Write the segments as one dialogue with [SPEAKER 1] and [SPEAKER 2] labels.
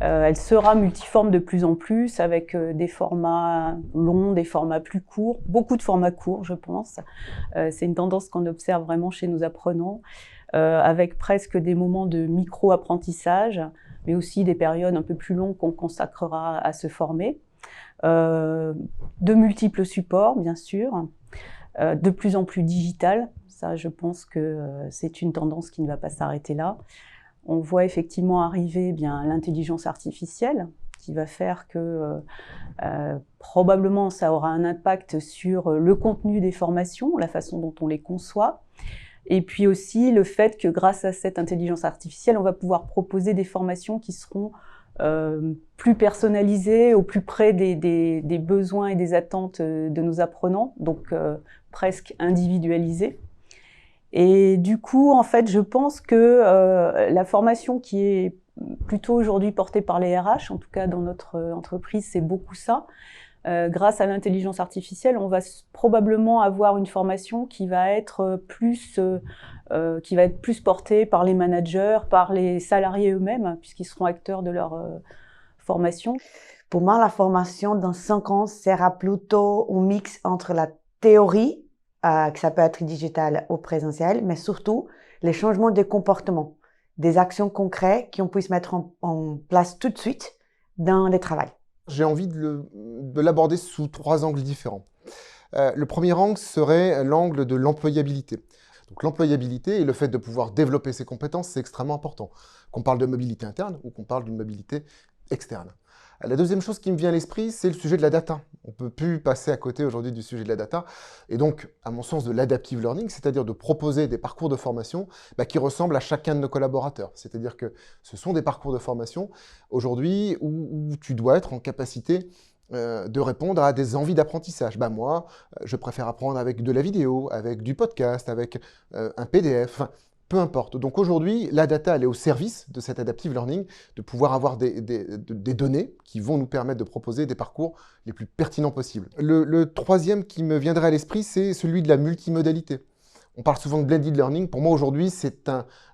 [SPEAKER 1] Elle sera multiforme de plus en plus avec des formats longs, des formats plus courts, beaucoup de formats courts, je pense. C'est une tendance qu'on observe vraiment chez nos apprenants, avec presque des moments de micro-apprentissage, mais aussi des périodes un peu plus longues qu'on consacrera à se former. De multiples supports, bien sûr, de plus en plus digital. Ça, je pense que c'est une tendance qui ne va pas s'arrêter là. On voit effectivement arriver l'intelligence artificielle qui va faire que probablement ça aura un impact sur le contenu des formations, la façon dont on les conçoit. Et puis aussi le fait que grâce à cette intelligence artificielle, on va pouvoir proposer des formations qui seront plus personnalisées, au plus près des besoins et des attentes de nos apprenants, donc presque individualisées. Et du coup, en fait, je pense que la formation qui est plutôt aujourd'hui portée par les RH, en tout cas dans notre entreprise, c'est beaucoup ça. Grâce à l'intelligence artificielle, on va probablement avoir une formation qui va être plus portée par les managers, par les salariés eux-mêmes, puisqu'ils seront acteurs de leur formation.
[SPEAKER 2] Pour moi, la formation dans 5 ans sera plutôt un mix entre la théorie, que ça peut être digital ou présentiel, mais surtout les changements de comportement, des actions concrètes qu'on puisse mettre en place tout de suite dans le travail.
[SPEAKER 3] J'ai envie de l'aborder sous 3 angles différents. Le premier angle serait l'angle de l'employabilité. Donc l'employabilité et le fait de pouvoir développer ses compétences, c'est extrêmement important. Qu'on parle de mobilité interne ou qu'on parle d'une mobilité externe. La deuxième chose qui me vient à l'esprit, c'est le sujet de la data. On ne peut plus passer à côté aujourd'hui du sujet de la data, et donc, à mon sens, de l'adaptive learning, c'est-à-dire de proposer des parcours de formation qui ressemblent à chacun de nos collaborateurs. C'est-à-dire que ce sont des parcours de formation, aujourd'hui, où tu dois être en capacité de répondre à des envies d'apprentissage. Moi, je préfère apprendre avec de la vidéo, avec du podcast, avec un PDF, peu importe. Donc aujourd'hui, la data, elle est au service de cet adaptive learning, de pouvoir avoir des données qui vont nous permettre de proposer des parcours les plus pertinents possibles. Le troisième qui me viendrait à l'esprit, c'est celui de la multimodalité. On parle souvent de blended learning. Pour moi, aujourd'hui, c'est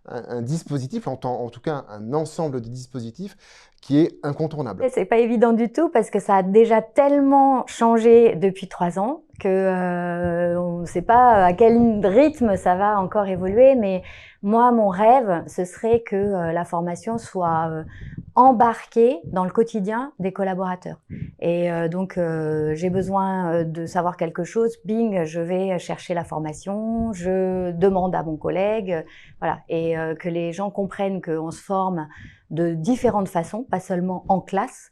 [SPEAKER 3] un dispositif, en tout cas un ensemble de dispositifs qui est incontournable.
[SPEAKER 4] C'est pas évident du tout parce que ça a déjà tellement changé depuis 3 ans que on ne sait pas à quel rythme ça va encore évoluer. Mais moi, mon rêve, ce serait que la formation soit embarquée dans le quotidien des collaborateurs. Et donc, j'ai besoin de savoir quelque chose. Bing, je vais chercher la formation, je demande à mon collègue, voilà. Et que les gens comprennent qu'on se forme de différentes façons, pas seulement en classe.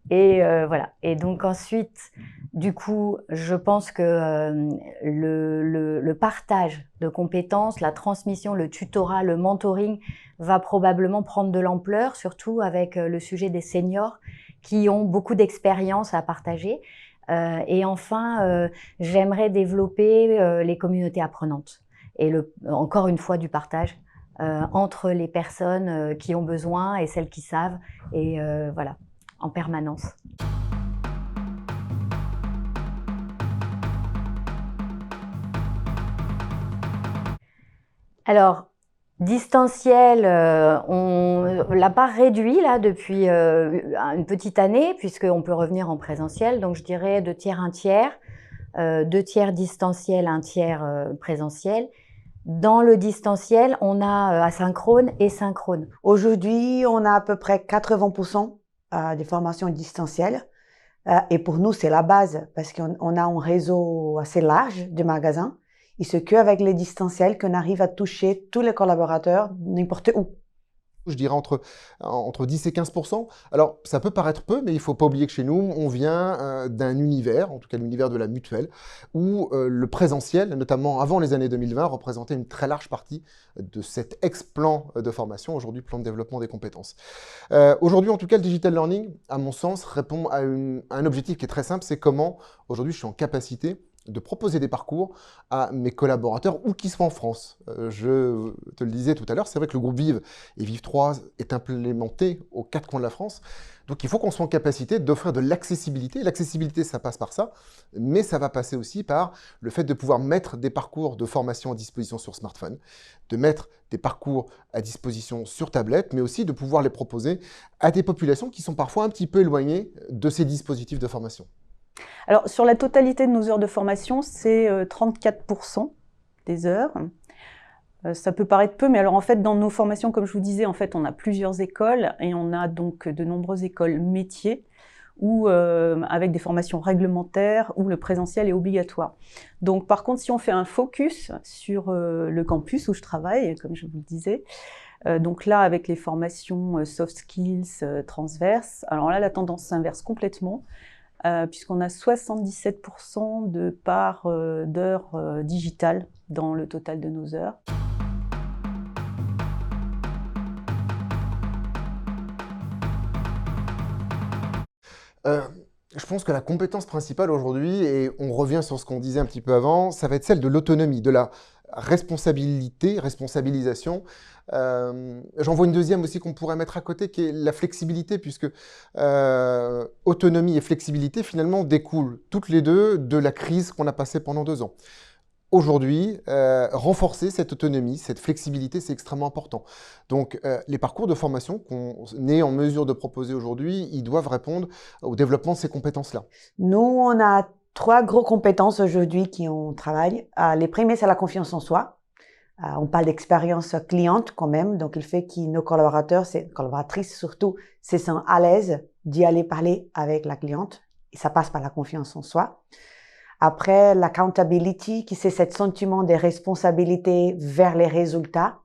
[SPEAKER 4] Et voilà. Et donc ensuite, du coup, je pense que le partage de compétences, la transmission, le tutorat, le mentoring va probablement prendre de l'ampleur, surtout avec le sujet des seniors qui ont beaucoup d'expérience à partager. Et enfin, j'aimerais développer les communautés apprenantes et encore une fois du partage entre les personnes qui ont besoin et celles qui savent, et voilà, en permanence. Alors, distanciel, on l'a pas réduit là depuis une petite année, puisqu'on peut revenir en présentiel, donc je dirais 2 tiers, 1 tiers, 2 tiers distanciel, 1 tiers présentiel. Dans le distanciel, on a asynchrone et synchrone.
[SPEAKER 2] Aujourd'hui, on a à peu près 80% des formations distancielles. Et pour nous, c'est la base parce qu'on a un réseau assez large de magasins. Et c'est qu'avec les distanciels qu'on arrive à toucher tous les collaborateurs n'importe où.
[SPEAKER 3] Je dirais entre 10 et 15%. Alors, ça peut paraître peu, mais il ne faut pas oublier que chez nous, on vient d'un univers, en tout cas l'univers de la mutuelle, où le présentiel, notamment avant les années 2020, représentait une très large partie de cet ex-plan de formation, aujourd'hui plan de développement des compétences. Aujourd'hui, en tout cas, le digital learning, à mon sens, répond à un objectif qui est très simple, c'est comment, aujourd'hui, je suis en capacité de proposer des parcours à mes collaborateurs, où qu'ils soient en France. Je te le disais tout à l'heure, c'est vrai que le groupe Vive et Vive 3 est implémenté aux 4 coins de la France. Donc il faut qu'on soit en capacité d'offrir de l'accessibilité. L'accessibilité, ça passe par ça, mais ça va passer aussi par le fait de pouvoir mettre des parcours de formation à disposition sur smartphone, de mettre des parcours à disposition sur tablette, mais aussi de pouvoir les proposer à des populations qui sont parfois un petit peu éloignées de ces dispositifs de formation.
[SPEAKER 1] Alors, sur la totalité de nos heures de formation, c'est 34% des heures. Ça peut paraître peu, mais alors en fait, dans nos formations, comme je vous disais, en fait, on a plusieurs écoles et on a donc de nombreuses écoles métiers ou avec des formations réglementaires où le présentiel est obligatoire. Donc, par contre, si on fait un focus sur le campus où je travaille, comme je vous le disais, donc là, avec les formations soft skills transverses, alors là, la tendance s'inverse complètement. Puisqu'on a 77% de part d'heures digitales dans le total de nos heures.
[SPEAKER 3] Je pense que la compétence principale aujourd'hui, et on revient sur ce qu'on disait un petit peu avant, ça va être celle de l'autonomie, de la responsabilisation. J'en vois une deuxième aussi qu'on pourrait mettre à côté, qui est la flexibilité, puisque autonomie et flexibilité, finalement, découlent toutes les deux de la crise qu'on a passée pendant 2 ans. Aujourd'hui, renforcer cette autonomie, cette flexibilité, c'est extrêmement important. Donc, les parcours de formation qu'on est en mesure de proposer aujourd'hui, ils doivent répondre au développement de ces compétences-là.
[SPEAKER 2] Nous, on a 3 grosses compétences aujourd'hui qui on travaille. Les premiers, c'est la confiance en soi. On parle d'expérience cliente quand même, donc il fait que nos collaborateurs, collaboratrices surtout, se sentent à l'aise d'y aller parler avec la cliente. Et ça passe par la confiance en soi. Après, l'accountability, qui c'est ce sentiment de responsabilité vers les résultats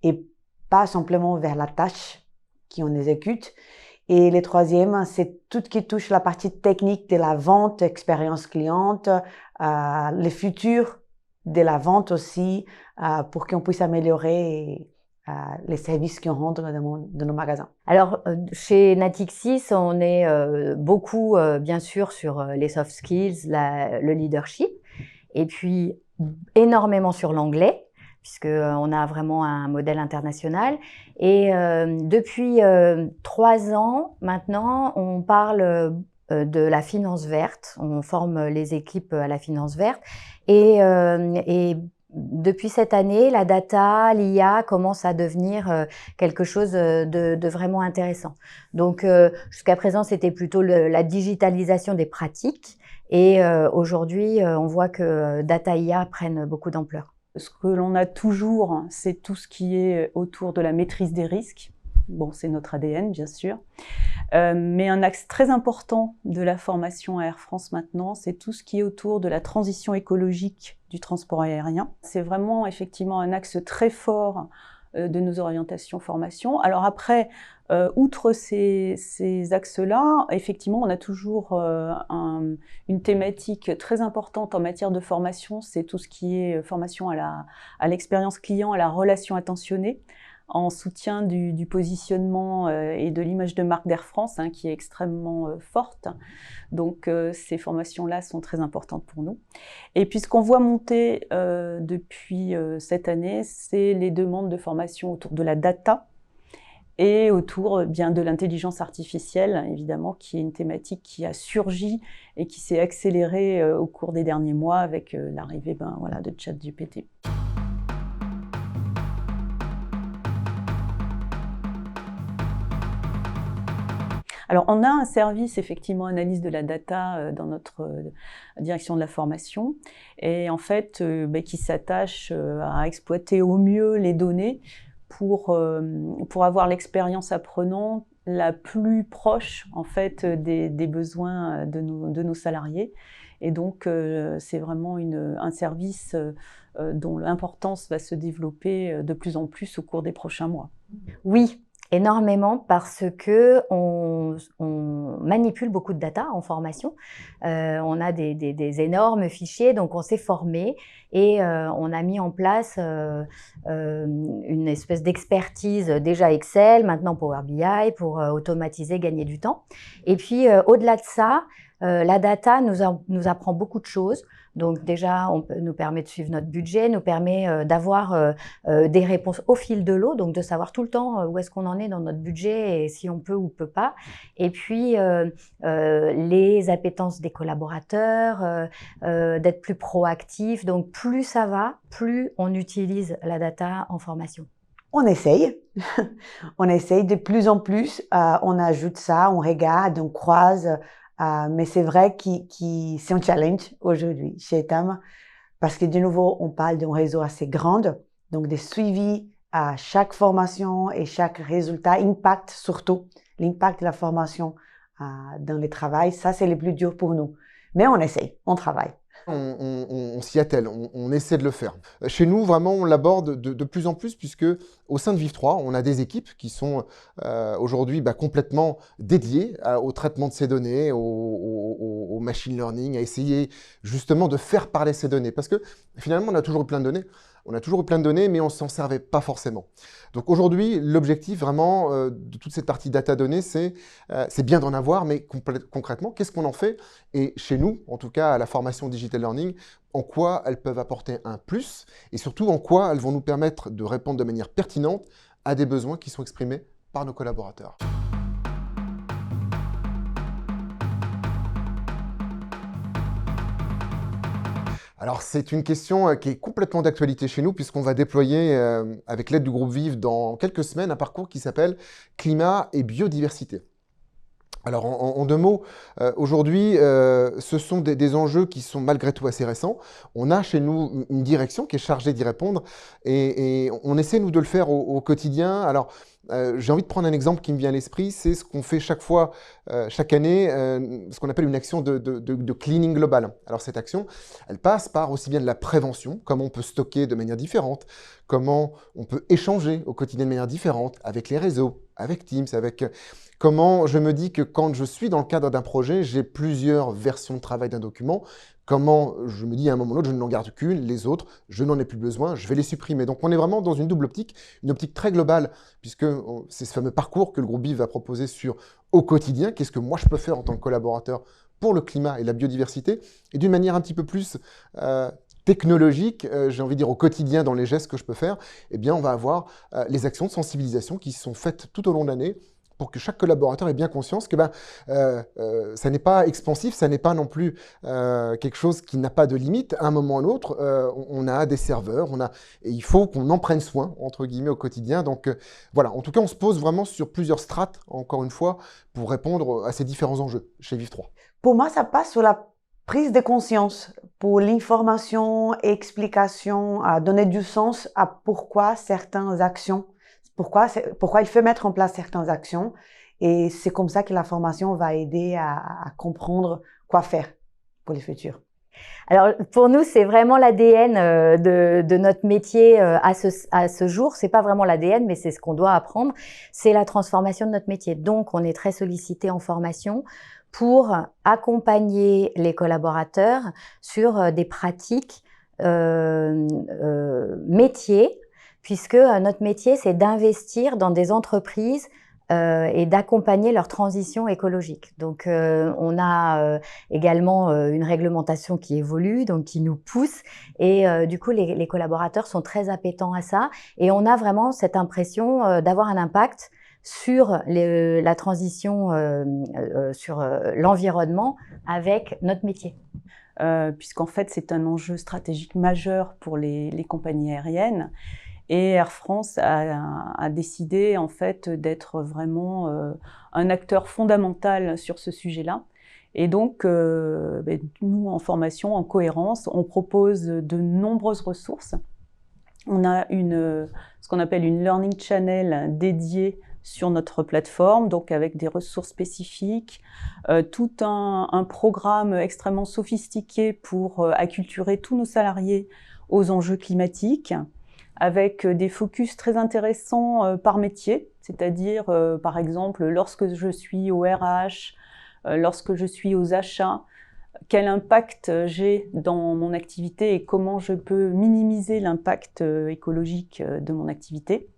[SPEAKER 2] et pas simplement vers la tâche qu'on exécute. Et le troisième, c'est tout ce qui touche la partie technique de la vente, expérience cliente, le futur de la vente aussi, pour qu'on puisse améliorer les services qu'on rend dans nos magasins.
[SPEAKER 4] Alors, chez Natixis, on est beaucoup, bien sûr, sur les soft skills, le leadership, et puis énormément sur l'anglais, puisqu'on a vraiment un modèle international. Et depuis 3 ans, maintenant, on parle de la finance verte. On forme les équipes à la finance verte. Et depuis cette année, la data, l'IA commence à devenir quelque chose de vraiment intéressant. Donc, jusqu'à présent, c'était plutôt la digitalisation des pratiques. Et aujourd'hui, on voit que data IA prennent beaucoup d'ampleur.
[SPEAKER 1] Ce que l'on a toujours, c'est tout ce qui est autour de la maîtrise des risques. Bon, c'est notre ADN, bien sûr. Mais un axe très important de la formation à Air France maintenant, c'est tout ce qui est autour de la transition écologique du transport aérien. C'est vraiment effectivement un axe très fort de nos orientations formation. Alors après, outre ces axes-là, effectivement, on a toujours une thématique très importante en matière de formation, c'est tout ce qui est formation à l'expérience client, à la relation attentionnée, en soutien du positionnement et de l'image de marque d'Air France, hein, qui est extrêmement forte. Donc ces formations-là sont très importantes pour nous. Et puis ce qu'on voit monter depuis cette année, c'est les demandes de formation autour de la data et autour bien de l'intelligence artificielle, évidemment, qui est une thématique qui a surgi et qui s'est accélérée au cours des derniers mois avec l'arrivée de ChatGPT. Alors, on a un service, effectivement, analyse de la data dans notre direction de la formation et en fait, qui s'attache à exploiter au mieux les données pour avoir l'expérience apprenant la plus proche, en fait, des besoins de nos salariés. Et donc, c'est vraiment un service dont l'importance va se développer de plus en plus au cours des prochains mois.
[SPEAKER 4] Oui. Énormément parce que on manipule beaucoup de data en formation. On a des énormes fichiers, donc on s'est formé et on a mis en place une espèce d'expertise déjà Excel, maintenant Power BI pour automatiser, gagner du temps. Et puis au-delà de ça, La data nous apprend beaucoup de choses. Donc déjà, nous permet de suivre notre budget, nous permet d'avoir des réponses au fil de l'eau, donc de savoir tout le temps où est-ce qu'on en est dans notre budget et si on peut ou peut pas. Et puis, les appétences des collaborateurs, d'être plus proactif. Donc plus ça va, plus on utilise la data en formation.
[SPEAKER 2] On essaye. On essaye de plus en plus. On ajoute ça, on regarde, on croise. Mais c'est vrai que c'est un challenge aujourd'hui chez Etam parce que de nouveau, on parle d'un réseau assez grand, donc des suivis à chaque formation et chaque résultat impacte surtout l'impact de la formation dans le travail. Ça, c'est le plus dur pour nous. Mais on essaye, on travaille.
[SPEAKER 3] On s'y attelle, on essaie de le faire. Chez nous, vraiment, on l'aborde de plus en plus puisque au sein de Vive3, on a des équipes qui sont aujourd'hui complètement dédiées au traitement de ces données, au machine learning, à essayer justement de faire parler ces données. Parce que finalement, on a toujours eu plein de données. On a toujours eu plein de données, mais on ne s'en servait pas forcément. Donc aujourd'hui, l'objectif vraiment de toute cette partie data données, c'est bien d'en avoir, mais concrètement, qu'est-ce qu'on en fait? Et chez nous, en tout cas à la formation Digital Learning, en quoi elles peuvent apporter un plus et surtout en quoi elles vont nous permettre de répondre de manière pertinente à des besoins qui sont exprimés par nos collaborateurs. Alors, c'est une question qui est complètement d'actualité chez nous puisqu'on va déployer, avec l'aide du groupe Vive, dans quelques semaines, un parcours qui s'appelle Climat et biodiversité. Alors, en deux mots, aujourd'hui, ce sont des enjeux qui sont malgré tout assez récents. On a chez nous une direction qui est chargée d'y répondre et on essaie, nous, de le faire au quotidien. Alors, j'ai envie de prendre un exemple qui me vient à l'esprit, c'est ce qu'on fait chaque fois, chaque année, ce qu'on appelle une action de cleaning global. Alors cette action, elle passe par aussi bien de la prévention, comment on peut stocker de manière différente, comment on peut échanger au quotidien de manière différente avec les réseaux, avec Teams, avec comment je me dis que quand je suis dans le cadre d'un projet, j'ai plusieurs versions de travail d'un document. Comment je me dis à un moment ou l'autre, je ne n'en garde qu'une, les autres, je n'en ai plus besoin, je vais les supprimer. Donc on est vraiment dans une double optique, une optique très globale, puisque c'est ce fameux parcours que le groupe Vive va proposer sur au quotidien, qu'est-ce que moi je peux faire en tant que collaborateur pour le climat et la biodiversité, et d'une manière un petit peu plus technologique, j'ai envie de dire au quotidien dans les gestes que je peux faire, eh bien on va avoir les actions de sensibilisation qui sont faites tout au long de l'année, pour que chaque collaborateur ait bien conscience que ça n'est pas expansif, ça n'est pas non plus quelque chose qui n'a pas de limite. À un moment ou à l'autre, on a des serveurs, et il faut qu'on en prenne soin, entre guillemets, au quotidien. Donc voilà, en tout cas, on se pose vraiment sur plusieurs strates, encore une fois, pour répondre à ces différents enjeux chez Vive3.
[SPEAKER 2] Pour moi, ça passe sur la prise de conscience pour l'information, explication, à donner du sens à pourquoi certaines actions, pourquoi il faut mettre en place certaines actions. Et c'est comme ça que la formation va aider à comprendre quoi faire pour le futur.
[SPEAKER 4] Alors pour nous, c'est vraiment l'ADN de notre métier à ce jour. C'est pas vraiment l'ADN, mais c'est ce qu'on doit apprendre. C'est la transformation de notre métier. Donc on est très sollicité en formation pour accompagner les collaborateurs sur des pratiques métiers, puisque notre métier, c'est d'investir dans des entreprises et d'accompagner leur transition écologique. Donc, on a également une réglementation qui évolue, donc qui nous pousse, et du coup, les collaborateurs sont très appétents à ça, et on a vraiment cette impression d'avoir un impact sur la transition, sur l'environnement avec notre métier.
[SPEAKER 1] Puisqu'en fait, c'est un enjeu stratégique majeur pour les compagnies aériennes. Et Air France a décidé en fait d'être vraiment un acteur fondamental sur ce sujet-là. Et donc, nous, en formation, en cohérence, on propose de nombreuses ressources. On a ce qu'on appelle une Learning Channel dédiée sur notre plateforme, donc avec des ressources spécifiques, tout un programme extrêmement sophistiqué pour acculturer tous nos salariés aux enjeux climatiques, avec des focus très intéressants par métier, c'est-à-dire, par exemple, lorsque je suis au RH, lorsque je suis aux achats, quel impact j'ai dans mon activité et comment je peux minimiser l'impact écologique de mon activité.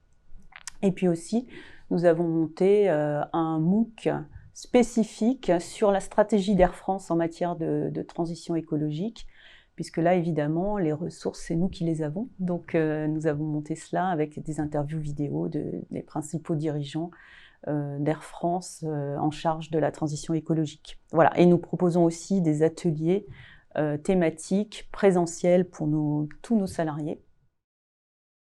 [SPEAKER 1] Et puis aussi, nous avons monté un MOOC spécifique sur la stratégie d'Air France en matière de transition écologique, puisque là, évidemment, les ressources, c'est nous qui les avons. Donc, nous avons monté cela avec des interviews vidéo des principaux dirigeants d'Air France en charge de la transition écologique. Voilà. Et nous proposons aussi des ateliers thématiques, présentiels pour tous nos salariés.